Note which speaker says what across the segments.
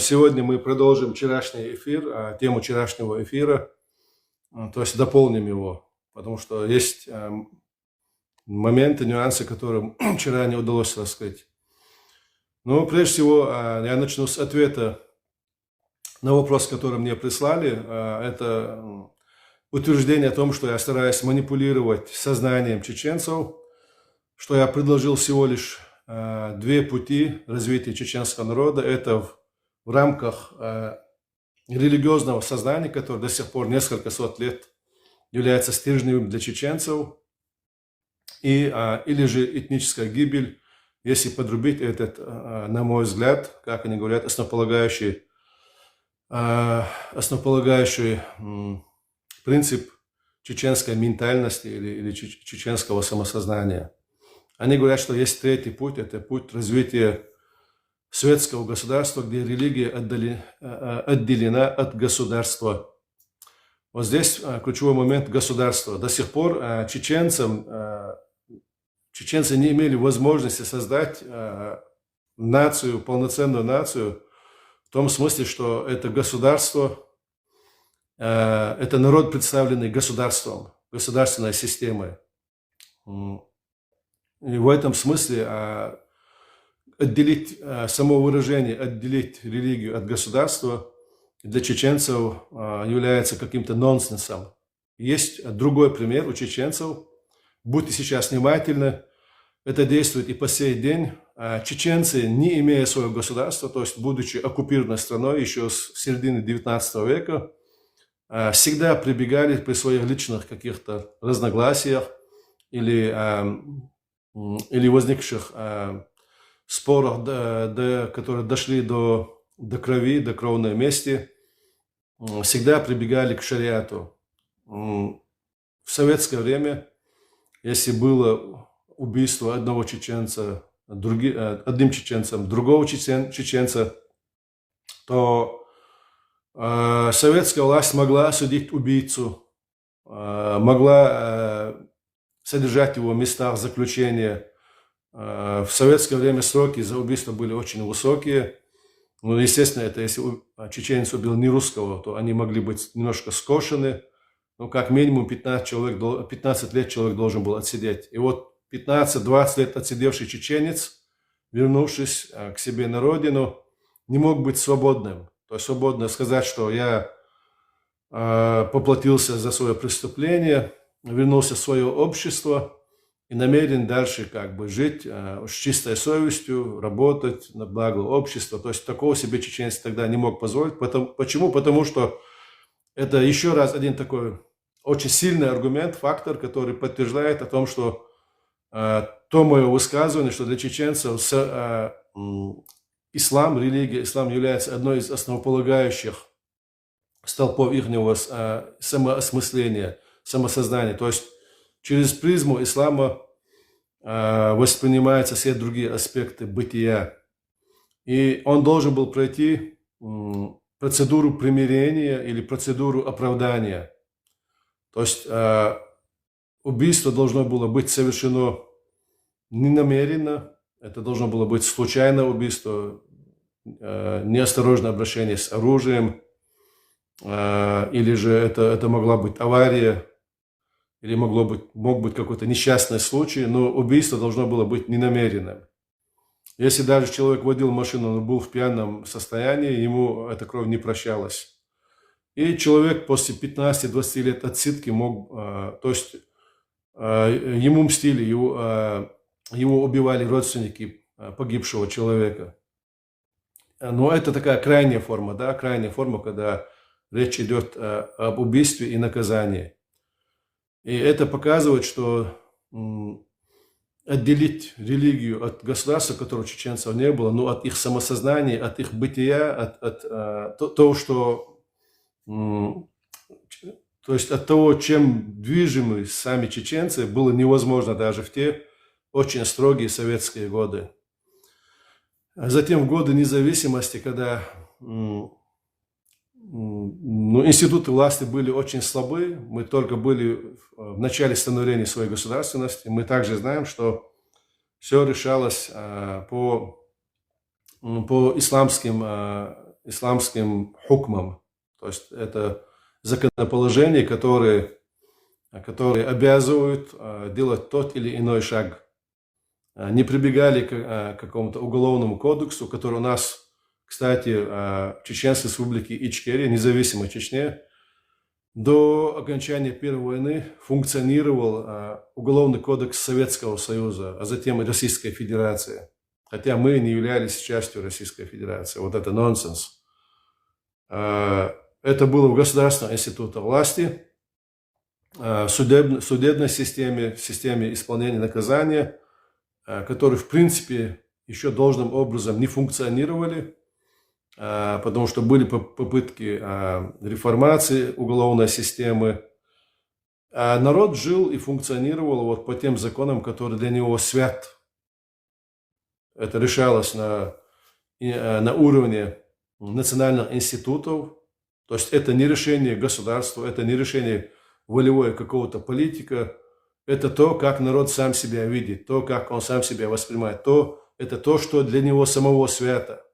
Speaker 1: Сегодня мы продолжим вчерашний эфир, тему вчерашнего эфира, то есть дополним его, потому что есть моменты, нюансы, которые вчера не удалось раскрыть. Но прежде всего я начну с ответа на вопрос, который мне прислали. Это утверждение о том, что я стараюсь манипулировать сознанием чеченцев, что я предложил всего лишь две пути развития чеченского народа. Это в рамках религиозного сознания, которое до сих пор несколько сот лет является стержневым для чеченцев, или же этническая гибель, если подрубить этот, на мой взгляд, как они говорят, основополагающий принцип чеченской ментальности или чеченского самосознания. Они говорят, что есть третий путь, это путь развития светского государства, где религия отделена от государства. Вот здесь ключевой момент государства. До сих пор чеченцы не имели возможности создать нацию, полноценную нацию, в том смысле, что это государство, это народ, представленный государством, государственной системой. И в этом смысле отделить само выражение, отделить религию от государства для чеченцев является каким-то нонсенсом. Есть другой пример у чеченцев. Будьте сейчас внимательны, это действует и по сей день. Чеченцы, не имея своего государства, то есть будучи оккупированной страной еще с середины 19 века, всегда прибегали при своих личных каких-то разногласиях или возникших спорах, которые дошли до крови, до кровной мести, всегда прибегали к шариату. В советское время, если было убийство одного чеченца, одним чеченцем, другого чеченца, то советская власть могла осудить убийцу, могла содержать его в местах заключения. В советское время сроки за убийство были очень высокие. Ну, естественно, это если чеченец убил не русского, то они могли быть немножко скошены. Ну, как минимум 15 лет человек должен был отсидеть. И вот 15-20 лет отсидевший чеченец, вернувшись к себе на родину, не мог быть свободным. То есть свободно сказать, что я поплатился за свое преступление, вернулся в свое общество и намерен дальше как бы жить с чистой совестью, работать на благо общества. То есть такого себе чеченец тогда не мог позволить. Почему? Потому что это еще раз один такой очень сильный аргумент, фактор, который подтверждает о том, что то мое высказывание, что для чеченцев ислам, религия, ислам является одной из основополагающих столпов их самоосмысления, самосознания. То есть через призму ислама воспринимаются все другие аспекты бытия. И он должен был пройти процедуру примирения или процедуру оправдания. То есть убийство должно было быть совершено ненамеренно, это должно было быть случайное убийство, неосторожное обращение с оружием, или же это могла быть авария, или мог быть какой-то несчастный случай, но убийство должно было быть ненамеренным. Если даже человек водил машину, он был в пьяном состоянии, ему эта кровь не прощалась. И человек после 15-20 лет отсидки то есть ему мстили, его убивали родственники погибшего человека. Но это такая крайняя форма, да, крайняя форма, когда речь идет об убийстве и наказании. И это показывает, что отделить религию от государства, которого у чеченцев не было, но от их самосознания, от их бытия, то есть от того, чем движимы сами чеченцы, было невозможно даже в те очень строгие советские годы. Затем в годы независимости, когда институты власти были очень слабы, мы только были в начале становления своей государственности, мы также знаем, что все решалось по по исламским хукмам. То есть это законоположения, которые обязывают делать тот или иной шаг. Не прибегали к какому-то уголовному кодексу, который у нас, кстати, в Чеченской республике Ичкерия, независимой Чечне, до окончания Первой войны функционировал Уголовный кодекс Советского Союза, а затем и Российской Федерации. Хотя мы не являлись частью Российской Федерации. Вот это нонсенс. Это было в Государственном институте власти, в судебной системе, в системе исполнения наказания, которые, в принципе, еще должным образом не функционировали, потому что были попытки реформации уголовной системы. А народ жил и функционировал вот по тем законам, которые для него свят. Это решалось на уровне национальных институтов. То есть это не решение государства, это не решение волевое какого-то политика. Это то, как народ сам себя видит, то, как он сам себя воспринимает. Это то, что для него самого свято.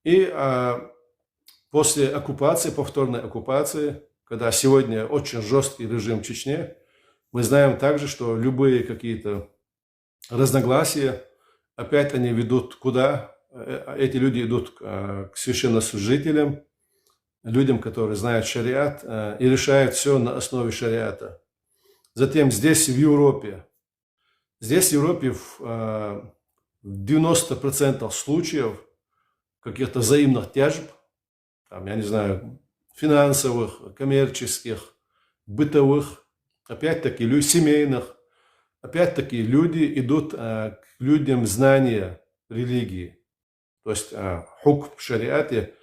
Speaker 1: И после оккупации, повторной оккупации, когда сегодня очень жесткий режим в Чечне, мы знаем также, что любые какие-то разногласия, опять они ведут куда? Эти люди идут к священнослужителям, людям, которые знают шариат, и решают все на основе шариата. Затем здесь, в Европе, в 90% случаев каких-то взаимных тяжб, там, я не знаю, финансовых, коммерческих, бытовых, опять-таки семейных, опять-таки люди идут к людям знания религии, то есть хукм в шариате,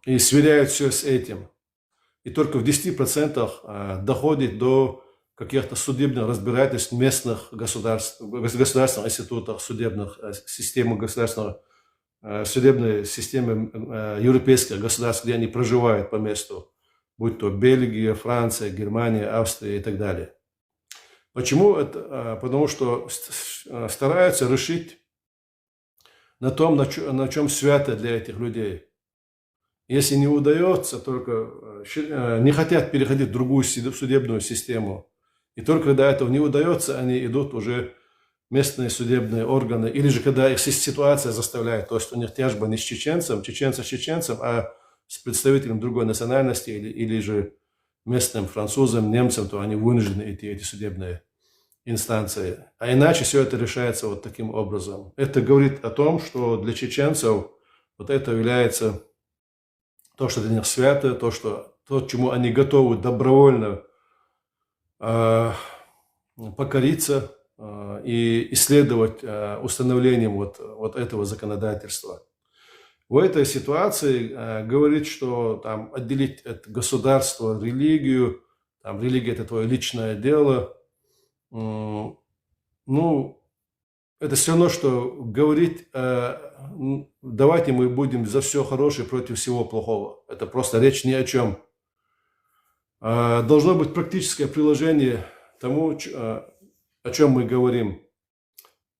Speaker 1: и сверяют все с этим. И только в 10% доходит до каких-то судебных разбирательств местных государственных институтах, судебных систем судебной системы европейских государств, где они проживают по месту, будь то Бельгия, Франция, Германия, Австрия и так далее. Почему это? Потому что стараются решить на том, на чем свято для этих людей. Если не удается, только не хотят переходить в другую судебную систему. И только когда этого не удается, они идут уже в местные судебные органы. Или же когда их ситуация заставляет, то есть у них тяжба не с чеченцем, чеченца с чеченцем, а с представителем другой национальности или же местным французом, немцем, то они вынуждены идти эти судебные инстанции. А иначе все это решается вот таким образом. Это говорит о том, что для чеченцев вот это является то, что для них свято, то, чему они готовы добровольно покориться и исследовать установлением вот этого законодательства. В этой ситуации говорит, что там отделить от государства религию, там религия – это твое личное дело, это все равно, что говорить, давайте мы будем за все хорошее против всего плохого. Это просто речь ни о чем. Должно быть практическое приложение тому, о чем мы говорим.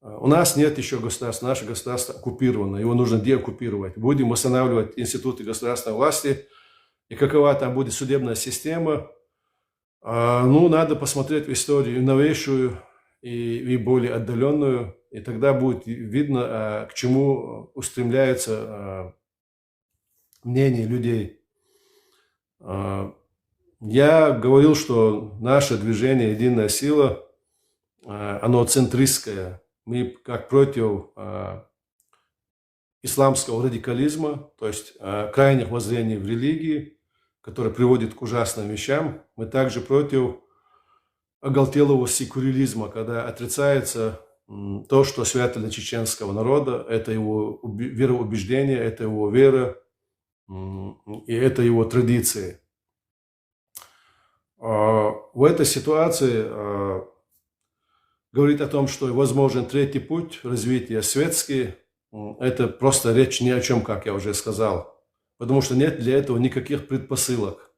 Speaker 1: У нас нет еще государства, наше государство оккупировано, его нужно деоккупировать. Будем восстанавливать институты государственной власти, и какова там будет судебная система. Надо посмотреть в историю новейшую и более отдаленную, и тогда будет видно, к чему устремляется мнение людей. Я говорил, что наше движение «Единая сила», оно центристское. Мы как против исламского радикализма, то есть крайних воззрений в религии, которые приводят к ужасным вещам. Мы также против оголтелого секуляризма, когда отрицается то, что свято для чеченского народа, это его вероубеждение, это его вера и это его традиции. В этой ситуации говорить о том, что возможен третий путь развития светский, это просто речь ни о чем, как я уже сказал, потому что нет для этого никаких предпосылок.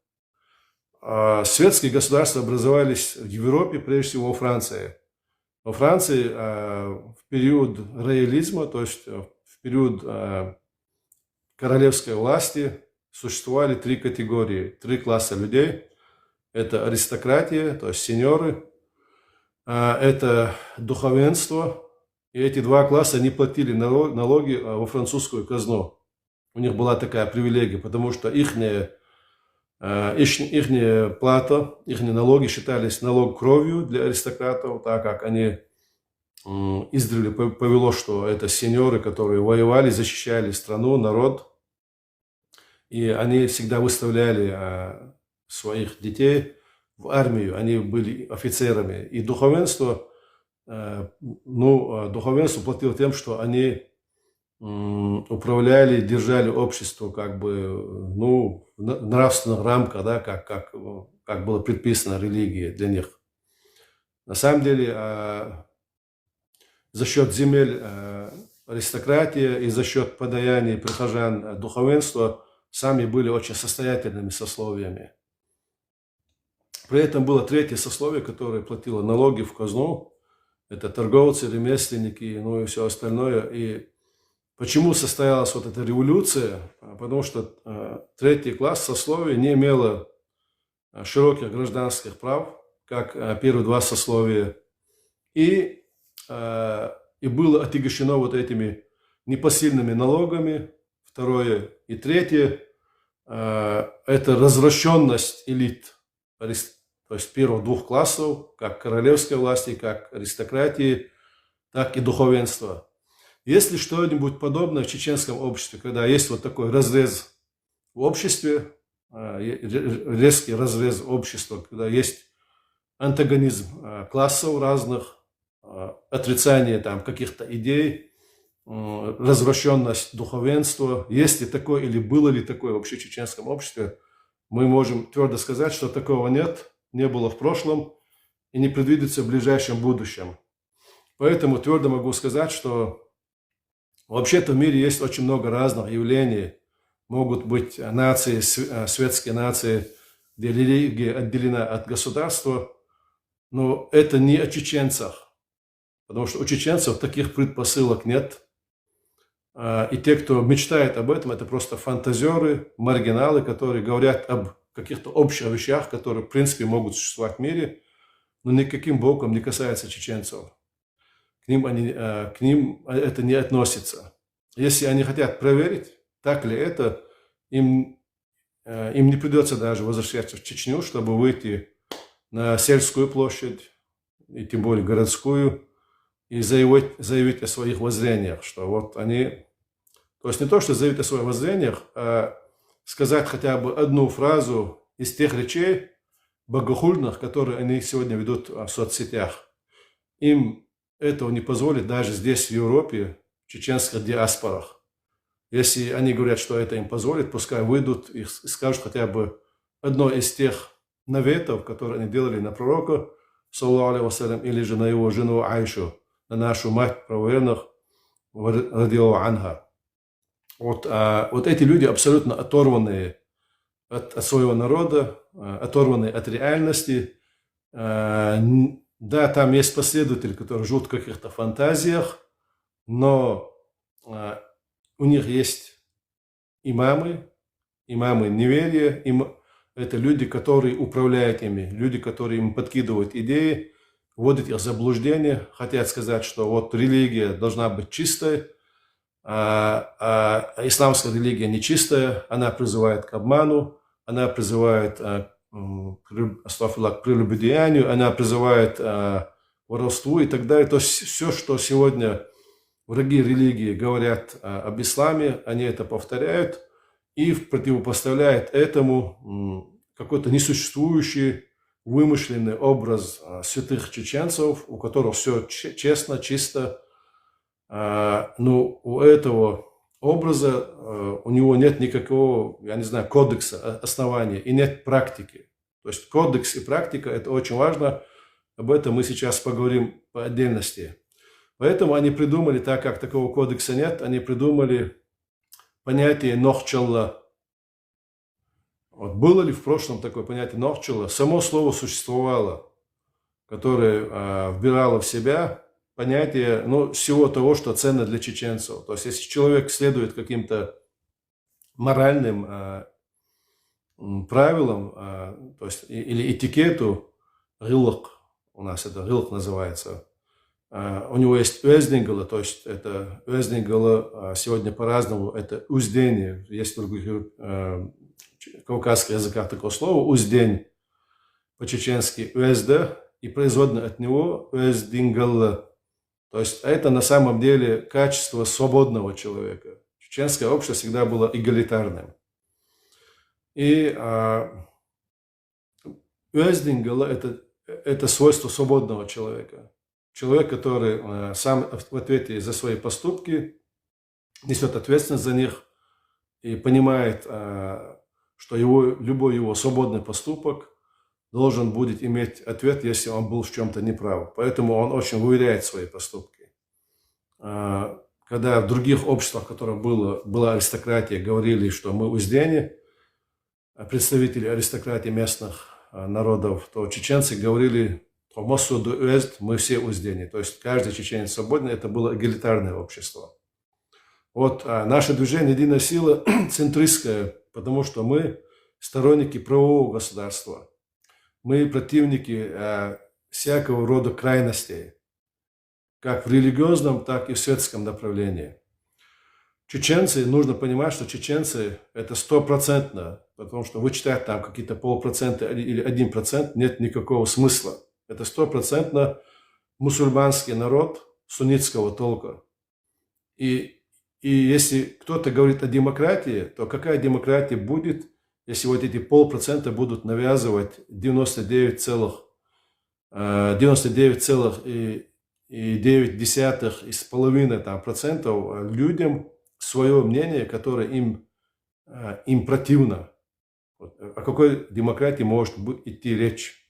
Speaker 1: Светские государства образовались в Европе, прежде всего во Франции. Во Франции в период роялизма, то есть в период королевской власти существовали три категории, три класса людей. Это аристократия, то есть сеньоры, это духовенство. И эти два класса не платили налоги во французскую казну. У них была такая привилегия, потому что их плата, их налоги считались налог кровью для аристократов, так как они издревле повело, что это сеньоры, которые воевали, защищали страну, народ. И они всегда выставляли своих детей в армию, они были офицерами. И духовенство, духовенство платило тем, что они управляли, держали общество как бы, в нравственных рамках, да, как было предписано религией для них. На самом деле, за счет земель аристократии и за счет подаяний прихожан духовенства сами были очень состоятельными сословиями. При этом было третье сословие, которое платило налоги в казну. Это торговцы, ремесленники, и все остальное. И почему состоялась вот эта революция? Потому что третий класс сословия не имело широких гражданских прав, как первые два сословия. И было отягощено вот этими непосильными налогами. Второе и третье – это развращенность элит, то есть первых двух классов, как королевской власти, как аристократии, так и духовенства. Есть ли что-нибудь подобное в чеченском обществе, когда есть вот такой разрез в обществе, резкий разрез общества, когда есть антагонизм классов разных, отрицание там каких-то идей, развращенность духовенства. Есть ли такое или было ли такое вообще в чеченском обществе? Мы можем твердо сказать, что такого нет, не было в прошлом и не предвидится в ближайшем будущем. Поэтому твердо могу сказать, что вообще-то в мире есть очень много разных явлений. Могут быть нации, светские нации, где религия отделена от государства, но это не о чеченцах, потому что у чеченцев таких предпосылок нет. И те, кто мечтает об этом, это просто фантазеры, маргиналы, которые говорят об каких-то общих вещах, которые в принципе могут существовать в мире, но никаким боком не касается чеченцев. К ним это не относится. Если они хотят проверить, так ли это, им не придется даже возвращаться в Чечню, чтобы выйти на сельскую площадь, и тем более городскую, и заявить о своих воззрениях, что вот они... То есть не то, что заявить о своих воззрениях, а сказать хотя бы одну фразу из тех речей богохульных, которые они сегодня ведут в соцсетях. Им этого не позволит даже здесь, в Европе, в чеченских диаспорах. Если они говорят, что это им позволит, пускай выйдут и скажут хотя бы одно из тех наветов, которые они делали на пророка, саллаллаху алейхи вассалям, или же на его жену Айшу, на нашу мать правоверных, радиаллаху анха. Вот эти люди абсолютно оторванные от своего народа, оторванные от реальности. Да, там есть последователи, которые живут в каких-то фантазиях, но у них есть имамы неверия, это люди, которые управляют ими, люди, которые им подкидывают идеи, вводят их в заблуждение, хотят сказать, что вот религия должна быть чистой, а исламская религия нечистая, она призывает к обману, она призывает к прелюбодеянию, она призывает к воровству и так далее. То есть все, что сегодня враги религии говорят об исламе, они это повторяют и противопоставляют этому какой-то несуществующий, вымышленный образ святых чеченцев, у которых все честно, чисто. Но у этого образа у него нет никакого, я не знаю, кодекса, основания и нет практики. То есть кодекс и практика – это очень важно. Об этом мы сейчас поговорим по отдельности. Поэтому они придумали, так как такого кодекса нет, они придумали понятие «нохчалла». Вот было ли в прошлом такое понятие «нохчалла»? Само слово существовало, которое вбирало в себя понятие, ну, всего того, что ценно для чеченцев. То есть, если человек следует каким-то моральным правилам, то есть, или этикету, рылок, у нас это рылок называется, у него есть уэздингала, то есть это уэздингала сегодня по-разному, это уздень, есть в других кавказских языках такое слово, уздень, по-чеченски уэзда, и производное от него уэздингала. То есть это на самом деле качество свободного человека. Чеченское общество всегда было эгалитарным. И уэздингала это свойство свободного человека. Человек, который сам в ответе за свои поступки несет ответственность за них и понимает, что любой его свободный поступок должен будет иметь ответ, если он был в чем-то неправ. Поэтому он очень выверяет свои поступки. Когда в других обществах, в которых была аристократия, говорили, что мы уздени, представители аристократии местных народов, то чеченцы говорили, мы все уздени. То есть каждый чеченец свободный, это было эгалитарное общество. Вот наше движение «Единая сила» центристское, потому что мы сторонники правового государства. Мы противники всякого рода крайностей, как в религиозном, так и в светском направлении. Чеченцы, нужно понимать, что чеченцы это 100%, потому что вычитать там какие-то 0,5% или 1% нет никакого смысла. Это 100% мусульманский народ суннитского толка. И если кто-то говорит о демократии, то какая демократия будет, если вот эти 0,5% будут навязывать 99,9% людям свое мнение, которое им противно. Вот. О какой демократии может идти речь?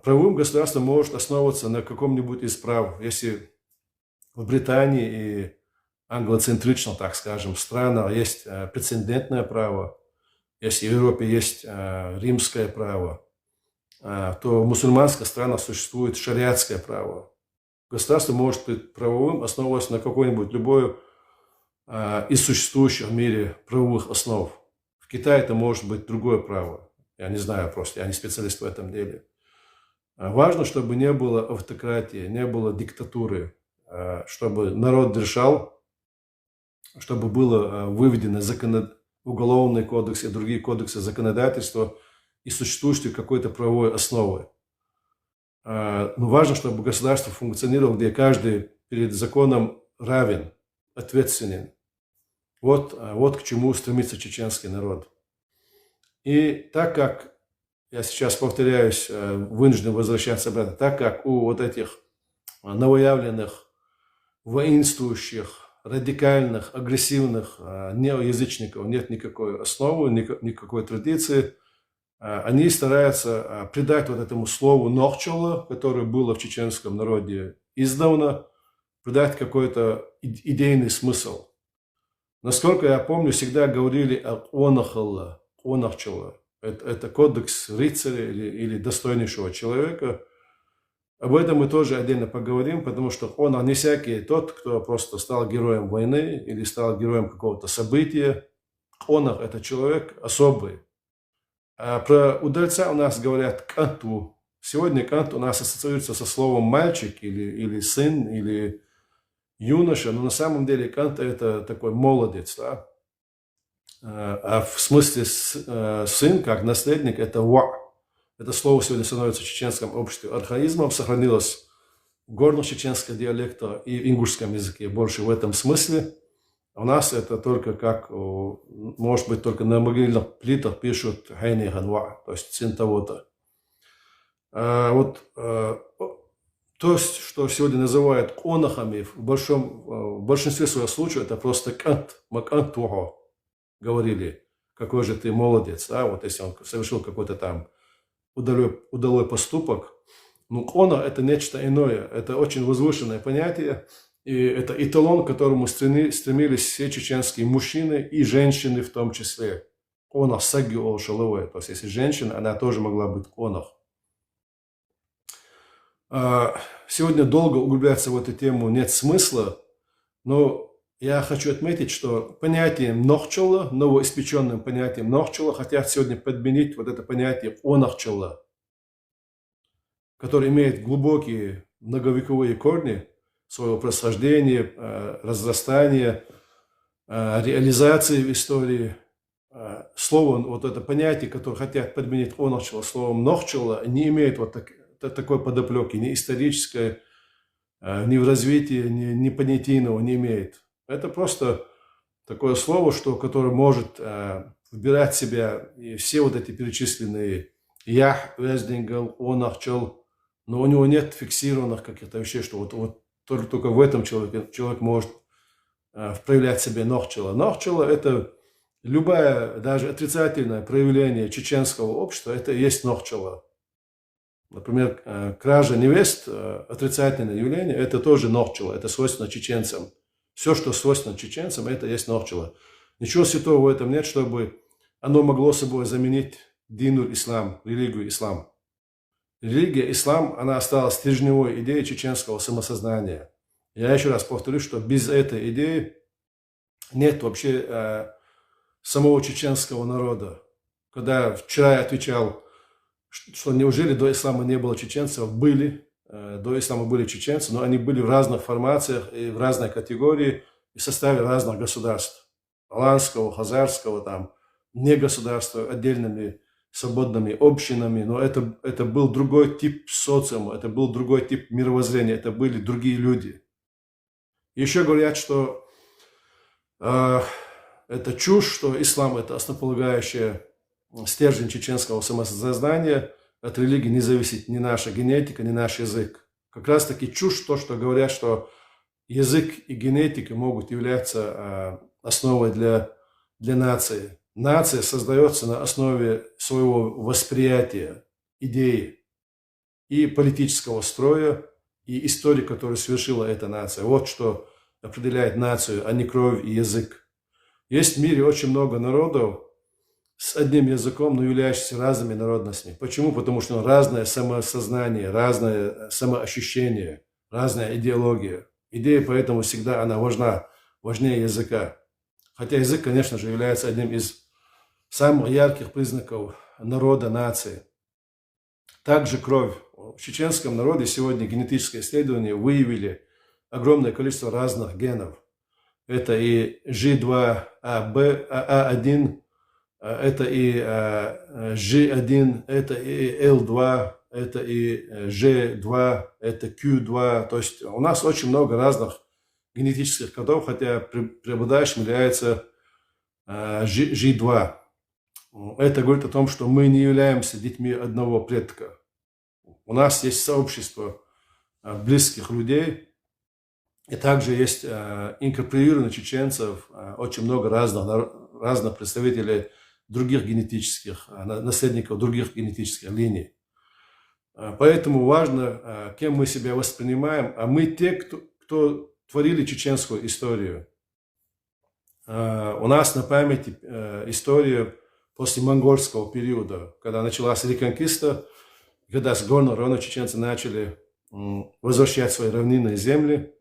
Speaker 1: Правовым государством может основываться на каком-нибудь из прав. Если в Британии и англоцентричном, так скажем, странах есть прецедентное право, если в Европе есть римское право, то в мусульманских странах существует шариатское право. Государство может быть правовым, основываясь на какой-нибудь любой из существующих в мире правовых основ. В Китае это может быть другое право. Я не знаю просто, я не специалист в этом деле. Важно, чтобы не было автократии, не было диктатуры, чтобы народ решал, чтобы было выведено уголовный кодекс и другие кодексы законодательства и существующей какой-то правовой основы. Но важно, чтобы государство функционировало, где каждый перед законом равен, ответственен. Вот к чему стремится чеченский народ. И так как, я сейчас повторяюсь, вынужден возвращаться обратно, так как у вот этих новоявленных, воинствующих, радикальных, агрессивных неоязычников нет никакой основы, никакой традиции, они стараются придать вот этому слову «нохчола», которое было в чеченском народе издавна, придать какой-то идейный смысл. Насколько я помню, всегда говорили о «онахчола». Это кодекс рыцаря или достойнейшего человека. Об этом мы тоже отдельно поговорим, потому что он не всякий тот, кто просто стал героем войны или стал героем какого-то события. Онах – это человек особый. А про удальца у нас говорят «канту». Сегодня кант у нас ассоциируется со словом «мальчик» или «сын», или «юноша», но на самом деле кант – это такой молодец, да? А в смысле «сын», как наследник, это «ва». Это слово сегодня становится в чеченском обществе архаизмом, сохранилось в горно-чеченском диалекте и в ингушском языке больше в этом смысле. У нас это только как, может быть, только на могильных плитах пишут «хайни ганва», то есть «сын того-то». То, что сегодня называют онахами, в большинстве своих случаев это просто кант, макант того, говорили, какой же ты молодец, да, вот если он совершил какой-то там удалой поступок. Но онах это нечто иное, это очень возвышенное понятие, и это эталон, к которому стремились все чеченские мужчины и женщины в том числе. Онах саги олшаловая, то есть если женщина, она тоже могла быть онах. Сегодня долго углубляться в эту тему нет смысла, но я хочу отметить, что понятием нохчола, новоиспеченным понятием нохчола, хотят сегодня подменить вот это понятие онахчола, которое имеет глубокие многовековые корни своего происхождения, разрастания, реализации в истории. Слово, вот это понятие, которое хотят подменить онахчола словом нохчола, не имеет вот такой подоплеки, ни исторической, ни в развитии, ни понятийного не имеет. Это просто такое слово, которое может вбирать в себя и все вот эти перечисленные ях, вездингл, онахчол, но у него нет фиксированных каких-то вещей, что вот только в этом человек может проявлять себе нохчола. Нохчола – это любое, даже отрицательное проявление чеченского общества, это и есть нохчола. Например, кража невест, отрицательное явление, это тоже нохчола, это свойственно чеченцам. Все, что свойственно чеченцам, это есть нохчола. Ничего святого в этом нет, чтобы оно могло собой заменить динур ислам, религию ислам. Религия ислам, она осталась стержневой идеей чеченского самосознания. Я еще раз повторю, что без этой идеи нет вообще самого чеченского народа. Когда вчера я отвечал, что неужели до ислама не было чеченцев? Были. До ислама были чеченцы, но они были в разных формациях и в разной категории и в составе разных государств. Аланского, хазарского, там, не государства, отдельными свободными общинами, но это был другой тип социума, это был другой тип мировоззрения, это были другие люди. Еще говорят, что это чушь, что ислам – это основополагающая стержень чеченского самосознания, от религии не зависит ни наша генетика, ни наш язык. Как раз таки чушь то, что говорят, что язык и генетика могут являться основой для нации. Нация создается на основе своего восприятия, идеи и политического строя, и истории, которую совершила эта нация. Вот что определяет нацию, а не кровь и язык. Есть в мире очень много народов с одним языком, но являющихся разными народностями. Почему? Потому что разное самосознание, разное самоощущение, разная идеология. Идея поэтому всегда она важна, важнее языка. Хотя язык, конечно же, является одним из самых ярких признаков народа, нации. Также кровь. В чеченском народе сегодня генетические исследования выявили огромное количество разных генов. Это и G2AB, A1, это и G1, это и L2, это и G2, это Q2. То есть у нас очень много разных генетических кодов, хотя преобладающим является G2. Это говорит о том, что мы не являемся детьми одного предка. У нас есть сообщество близких людей, и также есть инкорпорированных чеченцев, очень много разных представителей других генетических, наследников других генетических линий. Поэтому важно, кем мы себя воспринимаем, а мы те, кто творили чеченскую историю. У нас на памяти история после монгольского периода, когда началась реконкиста, когда с горного района чеченцы начали возвращать свои равнинные земли,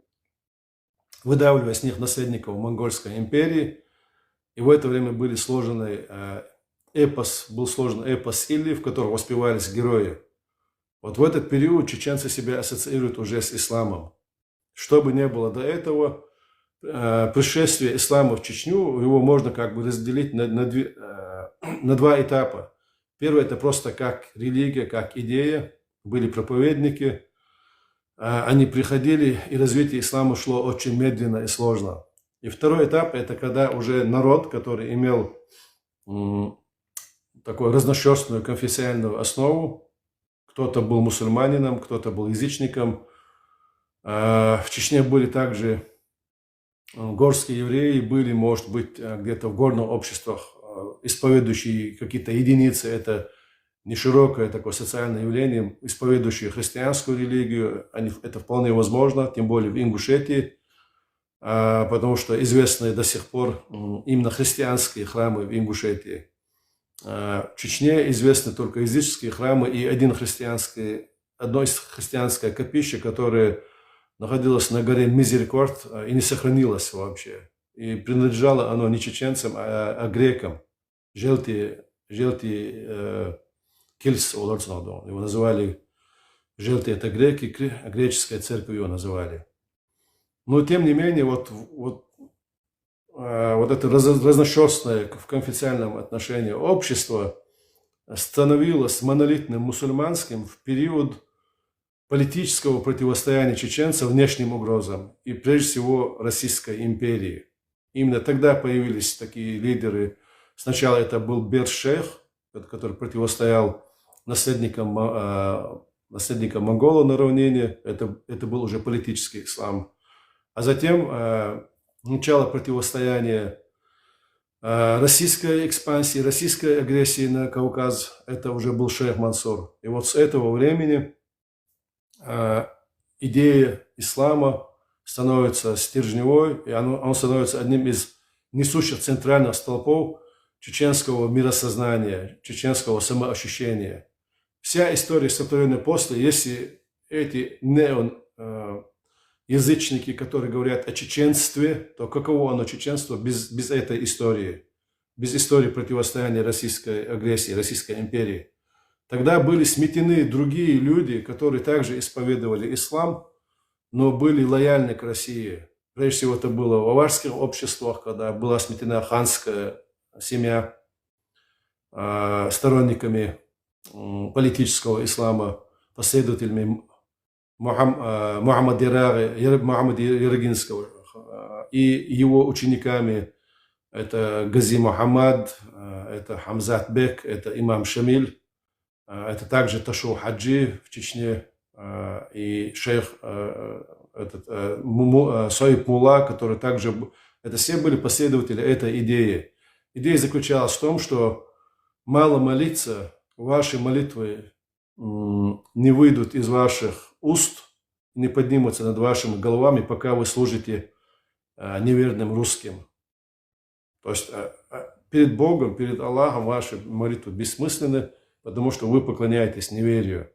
Speaker 1: выдавливая с них наследников монгольской империи. И в это время был сложен эпос Илли, в котором воспевались герои. Вот в этот период чеченцы себя ассоциируют уже с исламом. Что бы ни было до этого, пришествие ислама в Чечню, его можно как бы разделить на два этапа. Первый – это просто как религия, как идея. Были проповедники, они приходили, и развитие ислама шло очень медленно и сложно. И второй этап – это когда уже народ, который имел такую разношерстную конфессиональную основу, кто-то был мусульманином, кто-то был язычником. В Чечне были также горские евреи, были, может быть, где-то в горных обществах исповедующие какие-то единицы. Это не широкое такое социальное явление, исповедующие христианскую религию. Это вполне возможно, тем более в Ингушетии, потому что известны до сих пор именно христианские храмы в Ингушетии. В Чечне известны только языческие храмы и один христианский одно из христианское копище, которое находилось на горе Мизерикорд и не сохранилось вообще. И принадлежало оно не чеченцам, а грекам. Желти Кильс, его называли Желти, это греки, греческая церковь его называли. Но тем не менее, вот это разношерстное в конфессиональном отношении общество становилось монолитным мусульманским в период политического противостояния чеченцев внешним угрозам и прежде всего Российской империи. Именно тогда появились такие лидеры. Сначала это был Бер-шейх, который противостоял наследникам монголов на равнине. Это был уже политический ислам. А затем начало противостояния российской экспансии, российской агрессии на Кавказ. Это уже был шейх Мансур. И вот с этого времени идея ислама становится стержневой, и он становится одним из несущих центральных столпов чеченского миросознания, чеченского самоощущения. Вся история, сотворенная после, если эти язычники, которые говорят о чеченстве, то каково оно чеченство без этой истории, без истории противостояния российской агрессии, Российской империи? Тогда были сметены другие люди, которые также исповедовали ислам, но были лояльны к России. Прежде всего это было в аварских обществах, когда была сметена ханская семья сторонниками политического ислама, последователями Мухаммада Ярагинского и его учениками. Это Гази Мухаммад, это Хамзат Бек, это имам Шамиль. Это также Ташу Хаджи в Чечне и шейх Соиб Мулла, который также... Это все были последователи этой идеи. Идея заключалась в том, что мало молиться, ваши молитвы не выйдут из ваших уст, не поднимутся над вашими головами, пока вы служите неверным русским. То есть перед Богом, перед Аллахом ваши молитвы бессмысленны, потому что вы поклоняетесь неверию.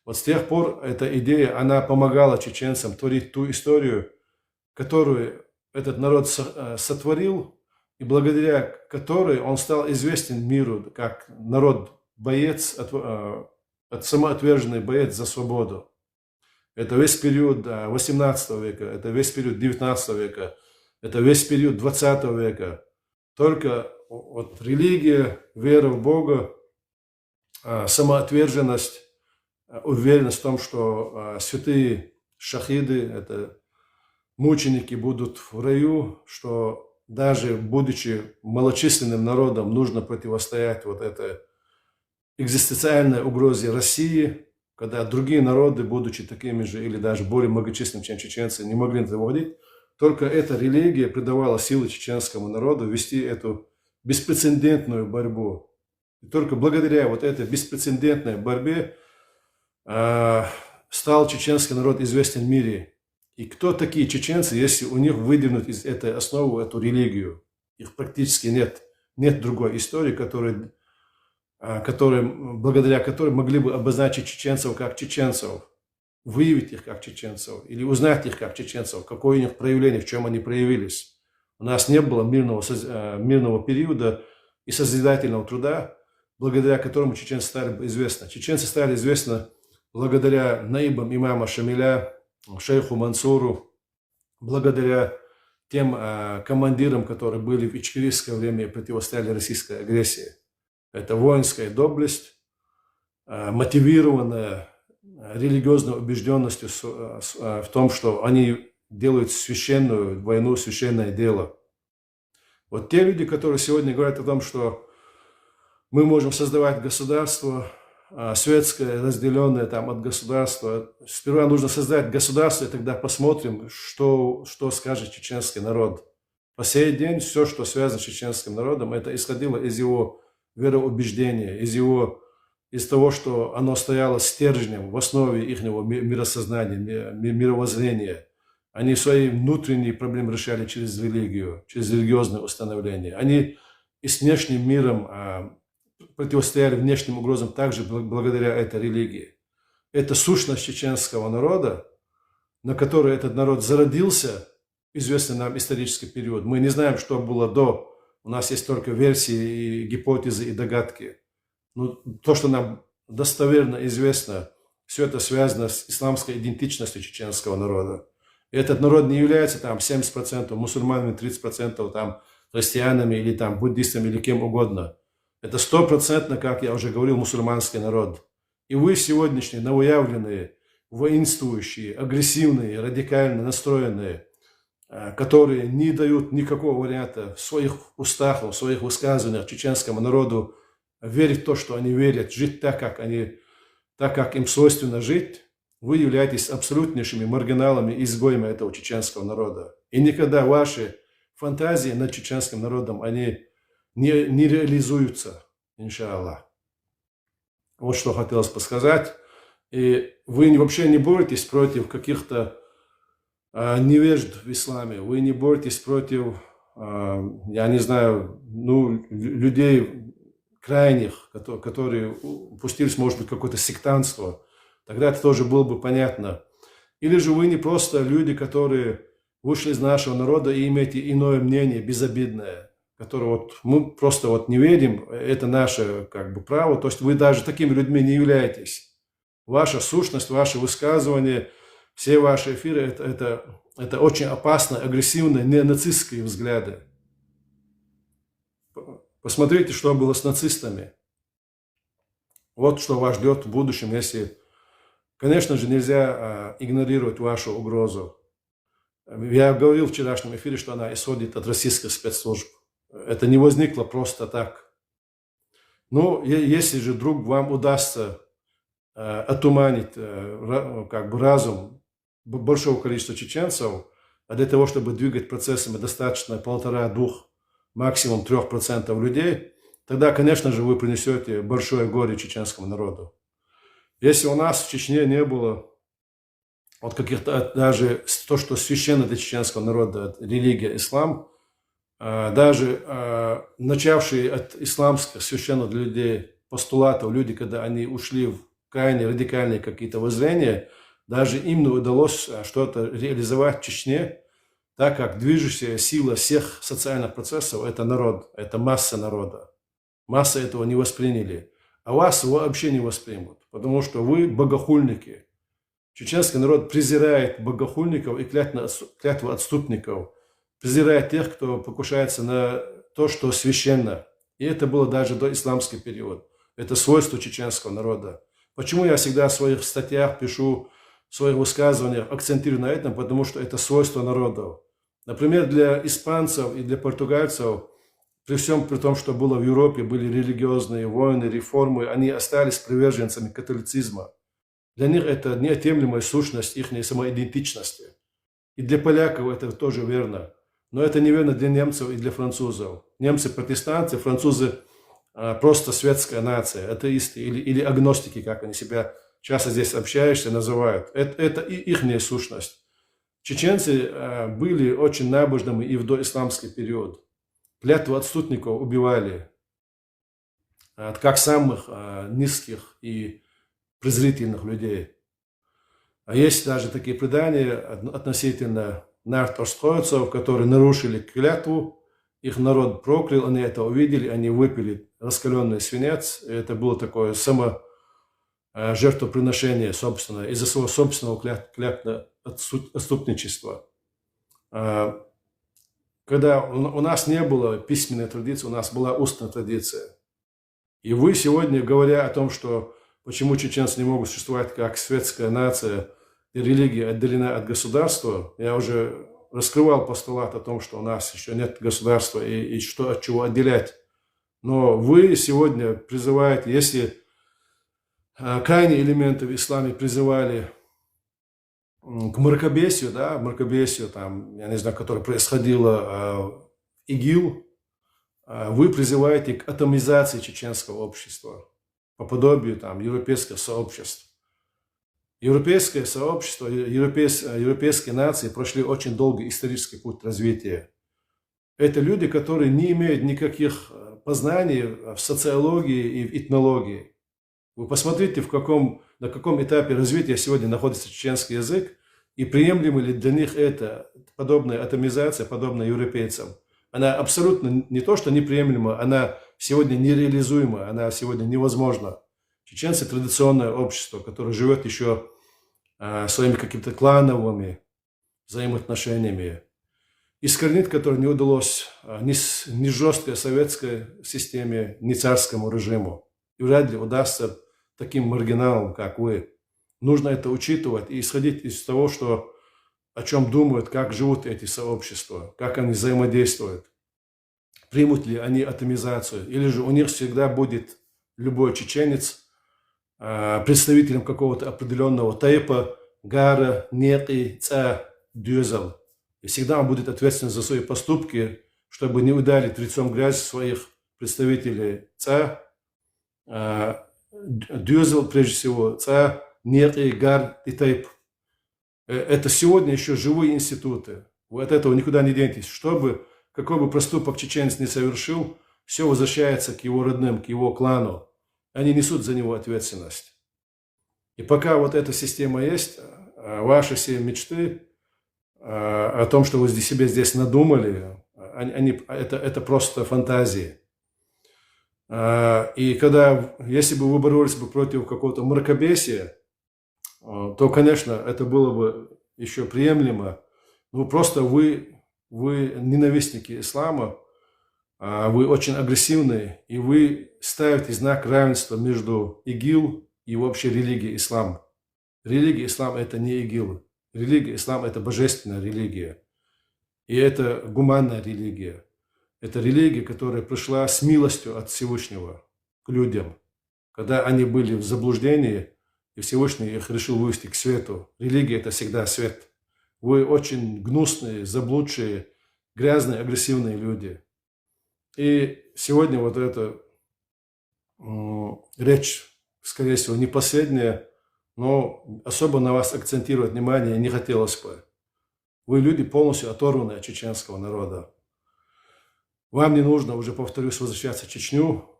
Speaker 1: Вот с тех пор эта идея, она помогала чеченцам творить ту историю, которую этот народ сотворил, и благодаря которой он стал известен миру как народ-боец, самоотверженный боец за свободу. Это весь период 18 века, это весь период 19 века, это весь период 20 века. Только вот религия, вера в Бога, самоотверженность, уверенность в том, что святые шахиды, это мученики, будут в раю, что даже будучи малочисленным народом, нужно противостоять вот этой экзистенциальной угрозе России, когда другие народы, будучи такими же или даже более многочисленными, чем чеченцы, не могли это вводить. Только эта религия придавала силы чеченскому народу вести эту беспрецедентную борьбу. И только благодаря вот этой беспрецедентной борьбе стал чеченский народ известен в мире. И кто такие чеченцы, если у них выдвинуть из этой основы эту религию? Их практически нет. Нет другой истории, благодаря которой могли бы обозначить чеченцев как чеченцев, выявить их как чеченцев или узнать их как чеченцев, какое у них проявление, в чем они проявились. У нас не было мирного периода и созидательного труда, благодаря которому чеченцы стали известны. Чеченцы стали известны благодаря наибам имама Шамиля, шейху Мансуру, благодаря тем командирам, которые были в ичкерийское время и противостояли российской агрессии. Это воинская доблесть, мотивированная религиозной убежденностью в том, что они делают священную войну, священное дело. Вот те люди, которые сегодня говорят о том, что мы можем создавать государство светское, разделенное там от государства. Сперва нужно создать государство, и тогда посмотрим, что скажет чеченский народ. По сей день все, что связано с чеченским народом, это исходило из его вероубеждения, из того, что оно стояло стержнем в основе их миросознания, мировоззрения. Они свои внутренние проблемы решали через религию, через религиозное установление. Они и с внешним миром противостояли внешним угрозам также благодаря этой религии. это сущность чеченского народа, на которой этот народ зародился, известный нам исторический период. Мы не знаем, что было до. У нас есть только версии, и гипотезы и догадки. Но то, что нам достоверно известно, все это связано с исламской идентичностью чеченского народа. И этот народ не является там 70% мусульманами, 30% там христианами или там буддистами или кем угодно. Это 100%, как я уже говорил, мусульманский народ. И вы сегодняшние новоявленные, воинствующие, агрессивные, радикально настроенные, которые не дают никакого варианта в своих устах, в своих высказываниях чеченскому народу верить в то, что они верят, жить так, как им свойственно жить, вы являетесь абсолютнейшими маргиналами, изгоями этого чеченского народа. И никогда ваши фантазии над чеченским народом, они не реализуются, иншаллах. Вот что хотелось бы сказать. И вы вообще не боретесь против каких-то невежд в исламе, вы не боретесь против, я не знаю, людей крайних, которые упустились, может быть, какое-то сектантство. Тогда это тоже было бы понятно. Или же вы не просто люди, которые вышли из нашего народа и имеете иное мнение, безобидное, которое вот мы просто вот не верим, это наше как бы право. То есть вы даже такими людьми не являетесь. Ваша сущность, ваши высказывания, все ваши эфиры – это очень опасные, агрессивные, не нацистские взгляды. Посмотрите, что было с нацистами. Вот что вас ждет в будущем, если… Конечно же, нельзя игнорировать вашу угрозу. Я говорил в вчерашнем эфире, что она исходит от российских спецслужб. Это не возникло просто так. Но если же вдруг вам удастся отуманить как бы разум большого количества чеченцев, а для того, чтобы двигать процессами достаточно 1,5–2, максимум 3% людей, тогда, конечно же, вы принесете большое горе чеченскому народу. Если у нас в Чечне не было вот каких-то, даже то, что священно для чеченского народа, религия, ислам, даже начавшие от исламских священных для людей постулатов, люди, когда они ушли в крайне радикальные какие-то воззрения, даже им не удалось что-то реализовать в Чечне, так как движущая сила всех социальных процессов – это народ, это масса народа. Масса этого не восприняли. А вас вообще не воспримут, потому что вы богохульники. Чеченский народ презирает богохульников и клятвоотступников, презирает тех, кто покушается на то, что священно. И это было даже до исламский период. Это свойство чеченского народа. Почему я всегда в своих статьях пишу, в своих высказываниях акцентирую на этом? Потому что это свойство народов. Например, для испанцев и для португальцев, при всем при том, что было в Европе, были религиозные войны, реформы, они остались приверженцами католицизма. Для них это неотъемлемая сущность их самоидентичности. И для поляков это тоже верно. Но это неверно для немцев и для французов. Немцы протестанты, французы просто светская нация, атеисты или агностики, как они себя часто здесь общаешься, называют. Это и их сущность. Чеченцы были очень набожными и в доисламский период. Клятвоотступников убивали, как самых низких и презрительных людей. А есть даже такие предания относительно нартостроицев, которые нарушили клятву, их народ проклял, они это увидели, они выпили раскаленный свинец. И это было такое жертвоприношение собственное, из-за своего собственного клятвоотступничества. Когда у нас не было письменной традиции, у нас была устная традиция. И вы сегодня, говоря о том, что почему чеченцы не могут существовать как светская нация, и религия отделена от государства, я уже раскрывал постулат о том, что у нас еще нет государства и что от чего отделять. Но вы сегодня призываете, если крайние элементы в исламе призывали к мракобесию, да, мракобесию, там, я не знаю, которое происходило в ИГИЛ, вы призываете к атомизации чеченского общества по подобию там европейских сообществ. Европейское сообщество, европейские нации прошли очень долгий исторический путь развития. Это люди, которые не имеют никаких познаний в социологии и в этнологии. Вы посмотрите, на каком этапе развития сегодня находится чеченский язык, и приемлемо ли для них это, подобная атомизация, подобная европейцам. Она абсолютно не то, что неприемлема, она сегодня нереализуема, она сегодня невозможна. Чеченцы – традиционное общество, которое живет еще своими какими-то клановыми взаимоотношениями. Искоренить, которое не удалось ни жесткой советской системе, ни царскому режиму. И вряд ли удастся таким маргиналам, как вы. Нужно это учитывать и исходить из того, о чем думают, как живут эти сообщества, как они взаимодействуют. Примут ли они атомизацию, или же у них всегда будет любой чеченец представителем какого-то определенного типа, гара, неки, ца, дюзел. И всегда он будет ответственен за свои поступки, чтобы не ударить лицом грязь своих представителей ца, дюзел, прежде всего, ца, неки, гар и тип. Это сегодня еще живые институты. Вы от этого никуда не денетесь. Какой бы проступок чеченец не совершил, все возвращается к его родным, к его клану. Они несут за него ответственность. И пока вот эта система есть, ваши все мечты о том, что вы себе здесь надумали, это просто фантазии. И если бы вы боролись бы против какого-то мракобесия, то, конечно, это было бы еще приемлемо. Но просто вы ненавистники ислама, вы очень агрессивны, и вы ставите знак равенства между ИГИЛ и вообще религией ислам. Религия ислам – это не ИГИЛ. Религия ислам – это божественная религия. И это гуманная религия. Это религия, которая пришла с милостью от Всевышнего к людям. Когда они были в заблуждении, и Всевышний их решил вывести к свету. Религия – это всегда свет. Вы очень гнусные, заблудшие, грязные, агрессивные люди. И сегодня вот эта речь, скорее всего, не последняя, но особо на вас акцентировать внимание не хотелось бы. Вы люди полностью оторваны от чеченского народа. Вам не нужно, уже повторюсь, возвращаться в Чечню.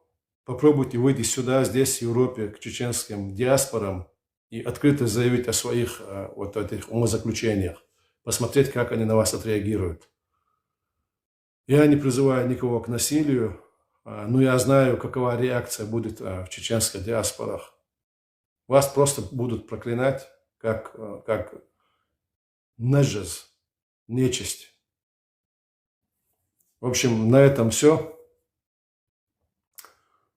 Speaker 1: Попробуйте выйти сюда, здесь, в Европе, к чеченским диаспорам и открыто заявить о своих вот этих умозаключениях. Посмотреть, как они на вас отреагируют. Я не призываю никого к насилию, но я знаю, какова реакция будет в чеченских диаспорах. Вас просто будут проклинать, как неджес, нечисть. В общем, на этом все.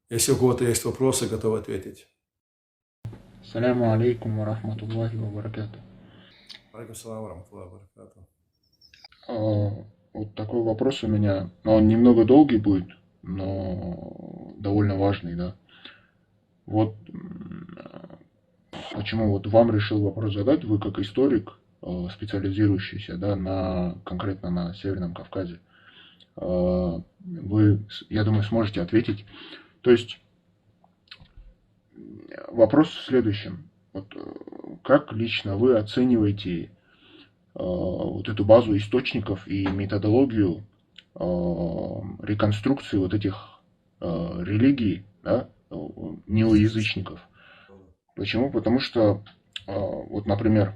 Speaker 1: Если у кого-то есть вопросы, готов ответить.
Speaker 2: Саляму алейкум ва рахматуллахи ва баракату.
Speaker 1: Алейкум салам ва рахматуллахи ва баракату.
Speaker 2: Вот такой вопрос у меня. Он немного долгий будет, но довольно важный, да. Вот почему вот вам решил вопрос задать, вы как историк, специализирующийся, да, конкретно на Северном Кавказе. Вы, я думаю, сможете ответить. То есть вопрос в следующем. Вот, как лично вы оцениваете вот эту базу источников и методологию реконструкции вот этих религий, да, неоязычников? Почему? Потому что, вот, например,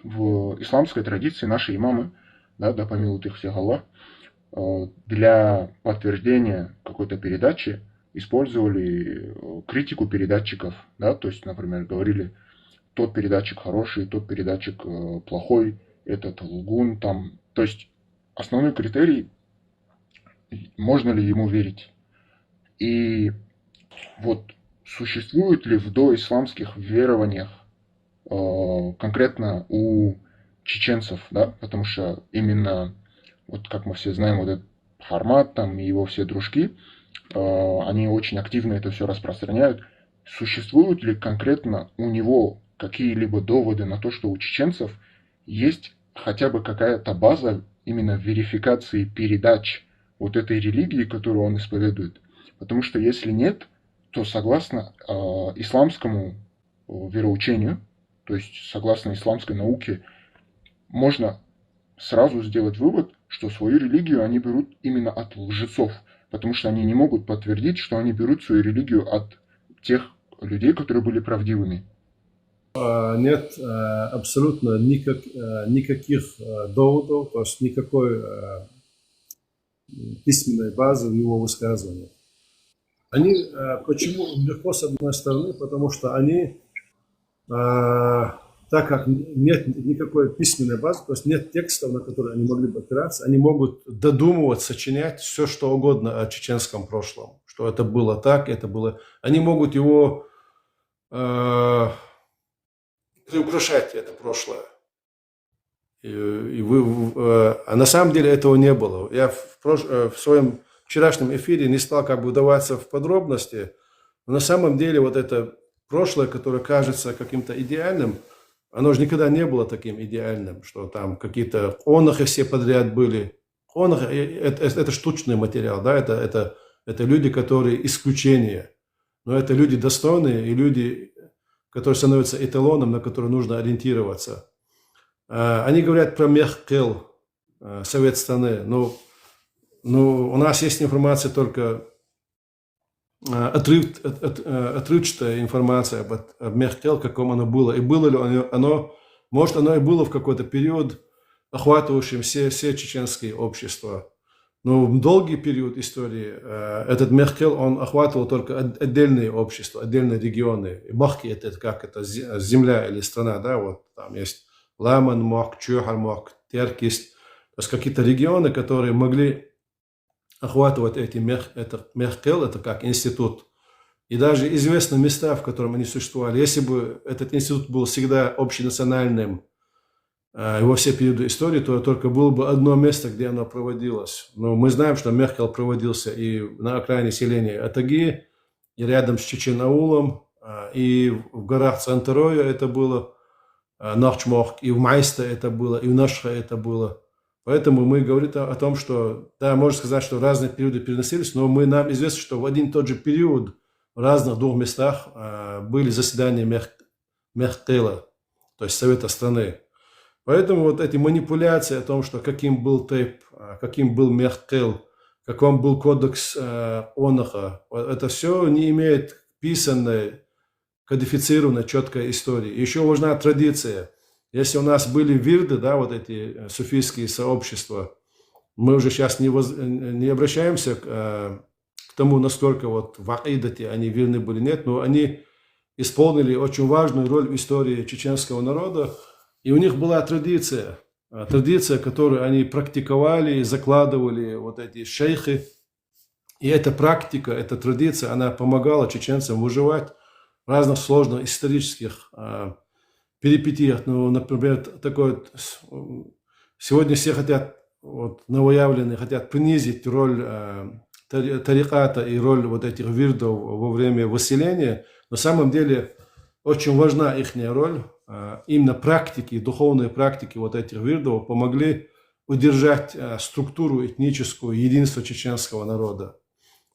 Speaker 2: в исламской традиции наши имамы, да помилует их всех Аллах, для подтверждения какой-то передачи использовали критику передатчиков, да, то есть, например, говорили, тот передатчик хороший, тот передатчик плохой, этот лгун, там, то есть основной критерий, можно ли ему верить. И вот существует ли в доисламских верованиях конкретно у чеченцев, да, потому что именно, вот как мы все знаем, вот этот Хармат там и его все дружки, они очень активно это все распространяют. Существуют ли конкретно у него какие-либо доводы на то, что у чеченцев есть хотя бы какая-то база именно верификации передач вот этой религии, которую он исповедует? Потому что если нет, то согласно исламскому вероучению, то есть согласно исламской науке, можно сразу сделать вывод, что свою религию они берут именно от лжецов, потому что они не могут подтвердить, что они берут свою религию от тех людей, которые были правдивыми.
Speaker 1: Нет абсолютно никаких доводов, то есть никакой письменной базы в его высказываниях. Они, почему легко с одной стороны, потому что они, так как нет никакой письменной базы, то есть нет текстов, на которые они могли бы опираться, они могут додумывать, сочинять все, что угодно о чеченском прошлом, что это было так, это было... Они могут его приукрашать, это прошлое. А на самом деле этого не было. Я в своем вчерашнем эфире не стал как бы вдаваться в подробности, но на самом деле вот это прошлое, которое кажется каким-то идеальным, оно же никогда не было таким идеальным, что там какие-то онахи все подряд были. Онахи это штучный материал, да, это люди, которые исключения, но это люди достойные и люди, которые становятся эталоном, на который нужно ориентироваться. Они говорят про Мехкел, совет страны. Но у нас есть информация только отрывчатая информация об Мехкел, каком оно было. И было ли оно, может, оно и было в какой-то период, охватывающим все чеченские общества. Но в долгий период истории этот Мехкел, он охватывал только отдельные общества, отдельные регионы. Махки это как это земля или страна, да, вот там есть Ламан Мох, Чухар Мох, Теркист. То есть какие-то регионы, которые могли охватывать этот Мехкел, это как институт. И даже известны места, в котором они существовали. Если бы этот институт был всегда общенациональным во все периоды истории, то только было бы одно место, где оно проводилось. Но мы знаем, что Мехкел проводился и на окраине селения Атаги, и рядом с Чечен-Аулом, и в горах Цантароя это было, Нахчмох, и в Майста это было, и в Нашха это было. Поэтому мы говорим о том, что, да, можно сказать, что разные периоды переносились, но нам известно, что в один и тот же период в разных двух местах были заседания Мехкела, то есть Совета страны. Поэтому вот эти манипуляции о том, что каким был Тейп, каким был Мехкел, каком был кодекс Онаха, это все не имеет писанной, кодифицированной, четкой истории. Еще важна традиция. Если у нас были вирды, да, вот эти суфийские сообщества, мы уже сейчас не обращаемся к тому, насколько вот в акидате они вирны были, нет, но они исполнили очень важную роль в истории чеченского народа, и у них была традиция, которую они практиковали, закладывали вот эти шейхи, и эта практика, эта традиция, она помогала чеченцам выживать в разных сложных исторических перипетиях. Ну, например, такой сегодня все хотят, вот, новоявленные хотят принизить роль тариката и роль вот этих вирдов во время выселения. На самом деле очень важна их роль. Именно практики, духовные практики вот этих вирдов помогли удержать структуру этническую, единство чеченского народа.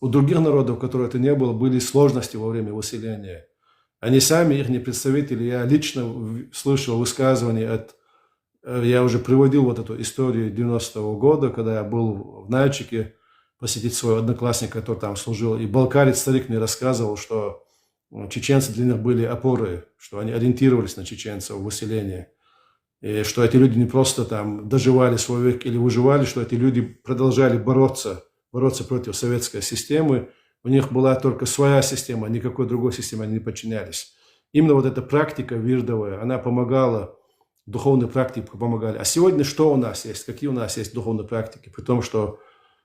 Speaker 1: У других народов, у которых это не было, были сложности во время выселения. Они сами, их представители, я лично слышал высказывания я уже приводил вот эту историю 90-го года, когда я был в Нальчике посетить своего одноклассника, который там служил, и балкарец старик мне рассказывал, что чеченцы для них были опорой, что они ориентировались на чеченцев в выселении, и что эти люди не просто там доживали свой век или выживали, что эти люди продолжали бороться против советской системы. У них была только своя система, никакой другой системе они не подчинялись. Именно вот эта практика вирдовая, она помогала, духовные практики помогали. А сегодня что у нас есть? Какие у нас есть духовные практики? При том, что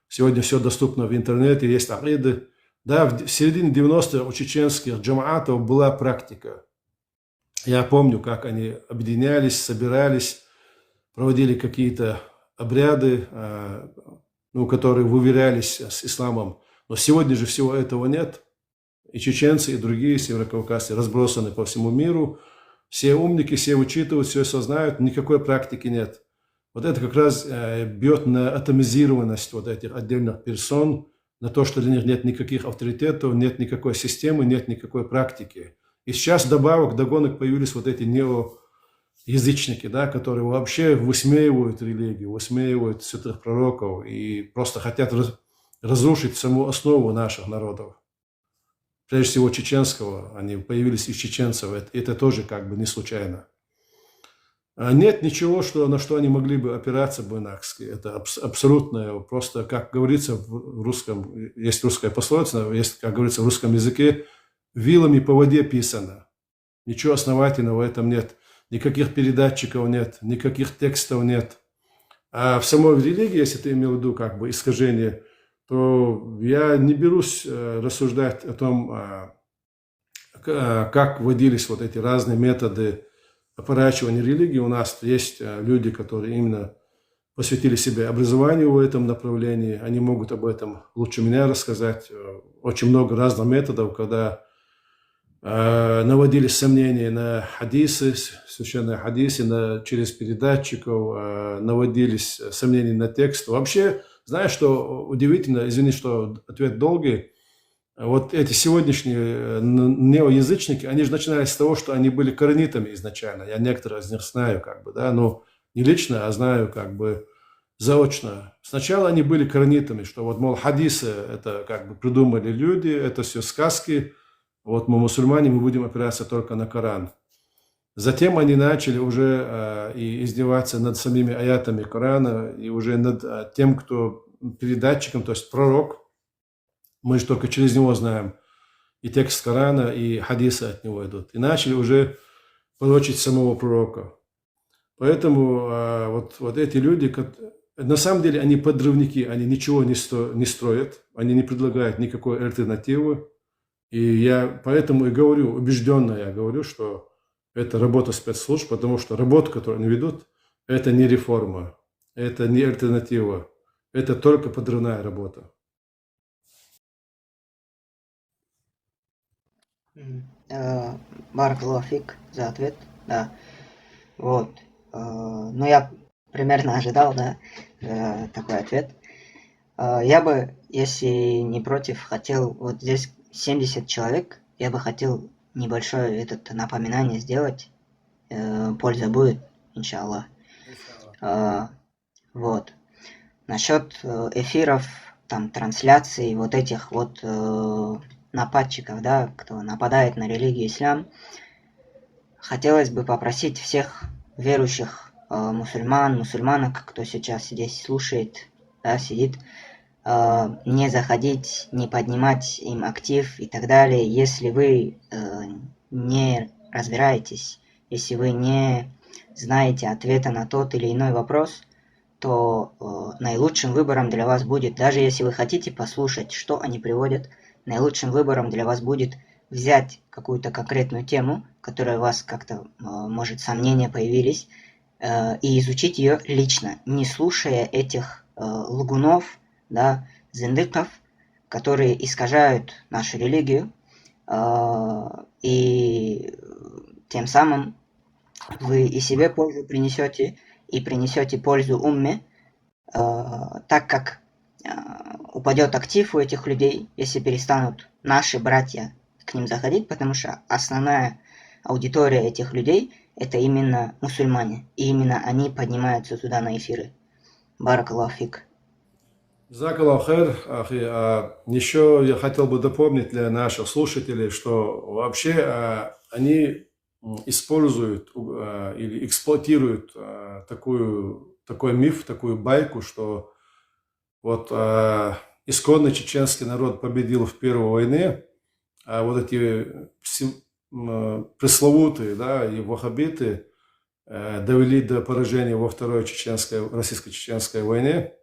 Speaker 1: сегодня все доступно в интернете, есть акиды. Да, в середине 90-х у чеченских джамаатов была практика. Я помню, как они объединялись, собирались, проводили какие-то обряды, которые выверялись с исламом. Но сегодня же всего этого нет. И чеченцы, и другие северокавказцы разбросаны по всему миру. Все умники, все вычитывают, все знают, никакой практики нет. Вот это как раз бьет на атомизированность вот этих отдельных персон, на то, что для них нет никаких авторитетов, нет никакой системы, нет никакой практики. И сейчас вдобавок до гонок появились вот эти неоязычники, да, которые вообще высмеивают религию, высмеивают святых пророков и просто хотят разрушить саму основу наших народов. прежде всего чеченского, они появились из чеченцев, это тоже как бы не случайно. Нет ничего, на что они могли бы опираться бы-инакски. Это абсолютно, просто, как говорится в русском, есть русская пословица, есть, как говорится в русском языке, вилами по воде писано. Ничего основательного в этом нет. Никаких передатчиков нет, никаких текстов нет. А в самой религии, если ты имел в виду как бы искажение, то я не берусь рассуждать о том, как вводились вот эти разные методы опорачивания религии. У нас есть люди, которые именно посвятили себе образованию в этом направлении. Они могут об этом лучше меня рассказать. Очень много разных методов, когда наводились сомнения на хадисы, священные хадисы, через передатчиков, наводились сомнения на текст. Вообще, знаешь, что удивительно, извини, что ответ долгий, вот эти сегодняшние неоязычники, они же начинали с того, что они были коранитами изначально. Я некоторые из них знаю, как бы, да, но не лично, а знаю, как бы, заочно. Сначала они были коранитами, что вот, мол, хадисы, это как бы придумали люди, это все сказки. Вот мы мусульмане, мы будем опираться только на Коран. Затем они начали уже и издеваться над самими аятами Корана, и уже над тем, кто передатчиком, то есть пророк. Мы же только через него знаем и текст Корана, и хадисы от него идут. И начали уже порочить самого пророка. Поэтому вот эти люди, на самом деле они подрывники, они ничего не строят, они не предлагают никакой альтернативы. И я поэтому и говорю, убежденно я говорю, что это работа спецслужб, потому что работа, которую они ведут, это не реформа, это не альтернатива, это только подрывная работа.
Speaker 3: Баракаллаху фик за ответ, да. Вот. Ну, я примерно ожидал, да, такой ответ. Я бы, если не против, хотел, вот здесь 70 человек, я бы хотел небольшое напоминание сделать. Польза будет, иншаллах. Вот. Насчет эфиров, там, трансляций, вот этих вот нападчиков, да, кто нападает на религию ислам, хотелось бы попросить всех верующих мусульманок, кто сейчас здесь слушает, да, сидит, не заходить, не поднимать им актив и так далее, если вы не разбираетесь, если вы не знаете ответа на тот или иной вопрос, то наилучшим выбором для вас будет, даже если вы хотите послушать, что они приводят, наилучшим выбором для вас будет взять какую-то конкретную тему, которая у вас как-то, может, сомнения появились, и изучить ее лично, не слушая этих лгунов, да, зындыков, которые искажают нашу религию, и тем самым вы и себе пользу принесете, и принесете пользу умме, так как упадет актив у этих людей, если перестанут наши братья к ним заходить, потому что основная аудитория этих людей – это именно мусульмане, и именно они поднимаются туда на эфиры. Баракаллаху фик.
Speaker 1: Джазакаллаху хайр, ахи. Еще я хотел бы дополнить для наших слушателей, что вообще они используют или эксплуатируют такой миф, такую байку, что вот исконный чеченский народ победил в Первой войне, а вот эти пресловутые, да, и ваххабиты довели до поражения во Второй российско-чеченской войне,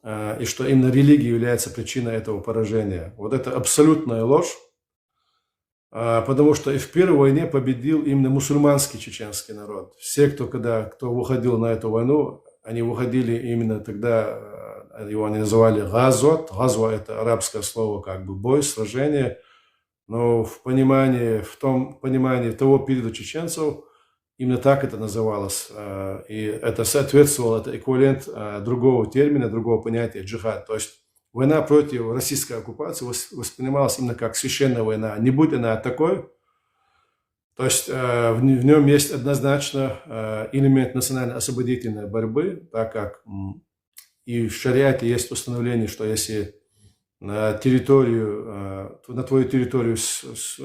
Speaker 1: и что именно религия является причиной этого поражения. Вот это абсолютная ложь, потому что и в Первой войне победил именно мусульманский чеченский народ. Все, кто выходил на эту войну, они выходили именно тогда, его они называли газват. Газва – это арабское слово, как бы бой, сражение. Но в том понимании того периода чеченцев, именно так это называлось. И это соответствовало, это эквивалент другого термина, другого понятия джихад. То есть война против российской оккупации воспринималась именно как священная война. Не будь она такой, то есть в нем есть однозначно элемент национально-освободительной борьбы, так как и в шариате есть установление, что если на твою территорию с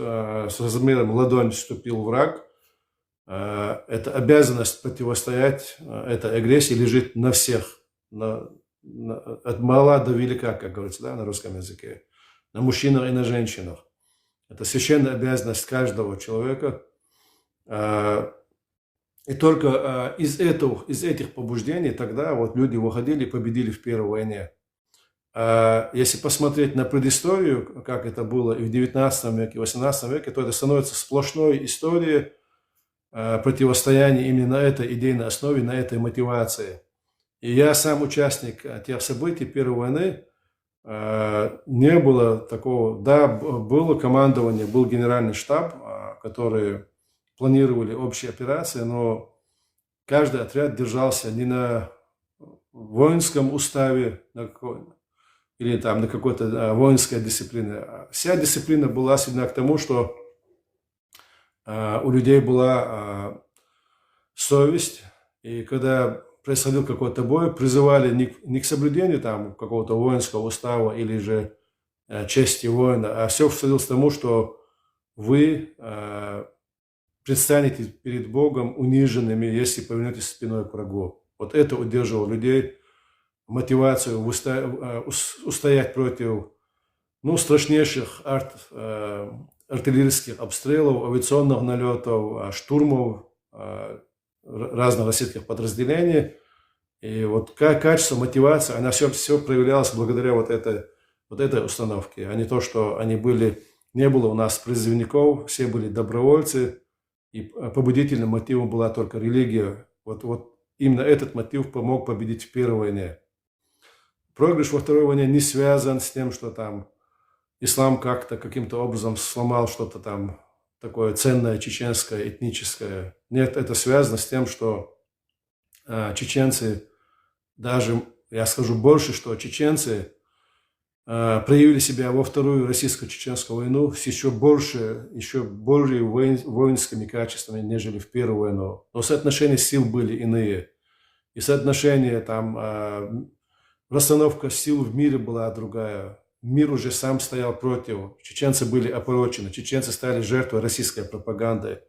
Speaker 1: размером ладонь вступил враг, эта обязанность противостоять этой агрессии лежит на всех, от мала до велика, как говорится, да, на русском языке, на мужчинах и на женщинах. Это священная обязанность каждого человека. И только из этих побуждений тогда вот люди выходили и победили в Первой войне. Если посмотреть на предысторию, как это было и в 19 веке, и в 18 веке, то это становится сплошной историей противостояния именно на этой идейной основе, на этой мотивации. И я сам участник тех событий Первой войны. Не было такого, да, было командование, был генеральный штаб, которые планировали общие операции, но каждый отряд держался не на воинском уставе или там на какой-то воинской дисциплине. Вся дисциплина была сведена к тому, что у людей была совесть, и когда происходил какой-то бой, призывали не к соблюдению там какого-то воинского устава или же чести воина, а все сводилось к тому, что вы предстанете перед Богом униженными, если повернетесь спиной к врагу. Вот это удерживало людей, мотивацию устоять против страшнейших артиллерийских обстрелов, авиационных налетов, штурмов разных российских подразделений. И вот качество, мотивация, она все проявлялась благодаря вот этой установке, а не то, что не было у нас призывников, все были добровольцы, и побудительным мотивом была только религия. Вот именно этот мотив помог победить в Первой войне. Проигрыш во Второй войне не связан с тем, что там ислам каким-то образом сломал что-то там такое ценное, чеченское, этническое. Нет, это связано с тем, что чеченцы, даже, я скажу больше, что чеченцы проявили себя во Вторую российско-чеченскую войну с еще более воинскими качествами, нежели в Первую войну. Но соотношения сил были иные. И соотношение там, расстановка сил в мире была другая. Мир уже сам стоял против. Чеченцы были опорочены. Чеченцы стали жертвой российской пропаганды.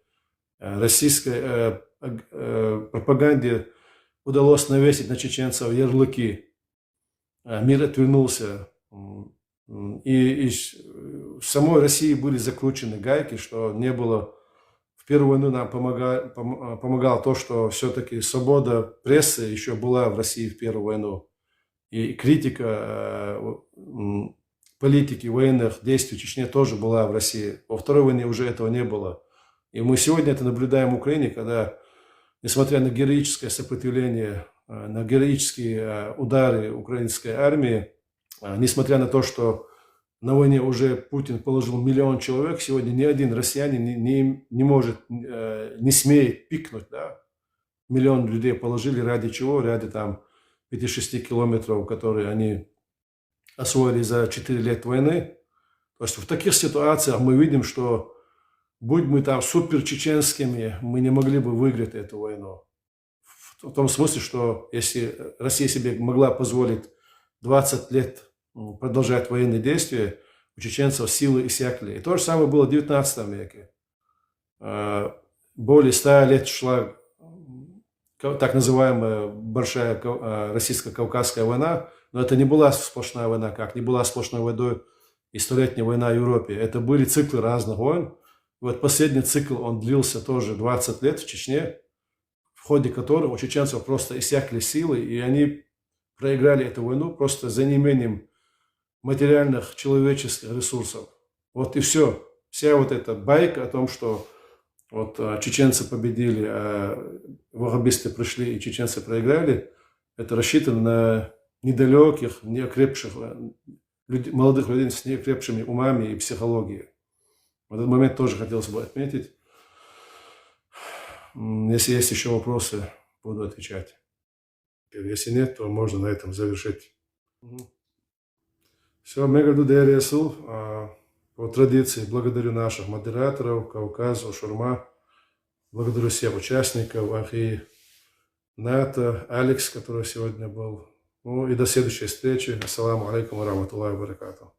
Speaker 1: Российской пропаганде удалось навесить на чеченцев ярлыки. Мир отвернулся. И в самой России были закручены гайки, что не было. В Первую войну нам помогало то, что все-таки свобода прессы еще была в России в Первую войну. И критика политики, военных действий в Чечне тоже была в России. Во Второй войне уже этого не было. И мы сегодня это наблюдаем в Украине, когда, несмотря на героическое сопротивление, на героические удары украинской армии, несмотря на то, что на войне уже Путин положил 1 миллион человек, сегодня ни один россиянин не смеет пикнуть. Да? 1 миллион людей положили ради чего? Ради там 5-6 километров, которые они освоили за 4 лет войны. То есть в таких ситуациях мы видим, что будь мы там супер чеченскими, мы не могли бы выиграть эту войну. В том смысле, что если Россия себе могла позволить 20 лет продолжать военные действия, у чеченцев силы иссякли. И то же самое было в 19 веке. Более 100 лет шла так называемая большая российско-кавказская война, но это не была сплошная война, как не была сплошной войной и столетняя война в Европе. Это были циклы разных войн. И вот последний цикл, он длился тоже 20 лет в Чечне, в ходе которого у чеченцев просто иссякли силы, и они проиграли эту войну просто за неимением материальных человеческих ресурсов. Вот и все. Вся вот эта байка о том, что вот чеченцы победили, а ваххабисты пришли и чеченцы проиграли, это рассчитано на недалеких, неокрепших, молодых людей с неокрепшими умами и психологией. В этот момент тоже хотелось бы отметить. Если есть еще вопросы, буду отвечать. Если нет, то можно на этом завершить. Все, Мегаду Дересу. По традиции благодарю наших модераторов, Кавказу, Шурма. Благодарю всех участников, Ахи, Ната, Алекс, который сегодня был. Ну и до следующей встречи. Ассаламу алейкум ва рахматуллахи ва баракатуху.